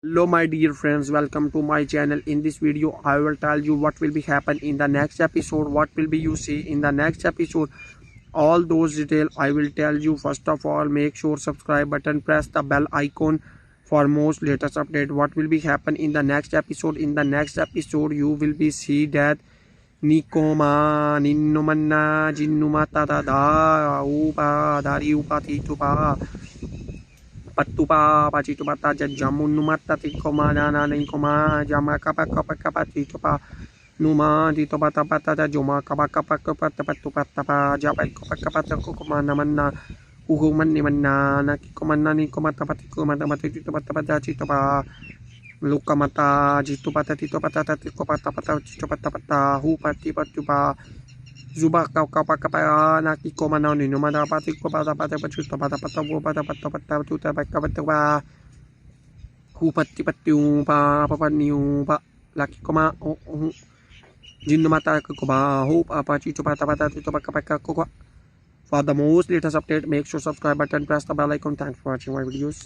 Hello my dear friends, welcome to my channel. In this video I will tell you what will be happen in the next episode, what will be you see in the next episode. All those detail I will tell you. First of all, make sure subscribe button, press the bell icon for most latest update. What will be happen in the next episode? In the next episode you will be see that Nikoma Ninnumanna Jinnumata da upa dari upati tupa patupa pacito pata jamun numata tikoma nana nikoma jama kapa kapa kapa titopa numa dito pata pata joma kapa kapa kapa patu pata pa japa kapa kapa kokoma naman na uhuman ni man na nakikoman na ni komata pati komata pati tito pata pata tito pa luka mata jito pata tito pata tito pata pata tito pata pata hu pati patu pa Zuba kau kapa kapa naki koma na ni numada pati ko pata pata pachuta pata pata wo pata pata pata tuta pata pata pa hupati pati pa papa ni pa laki koma jin mata ko ba hope apa chicho pata pata tuta paka paka ko for the most latest update make sure subscribe button press the bell icon. Thanks for watching my videos.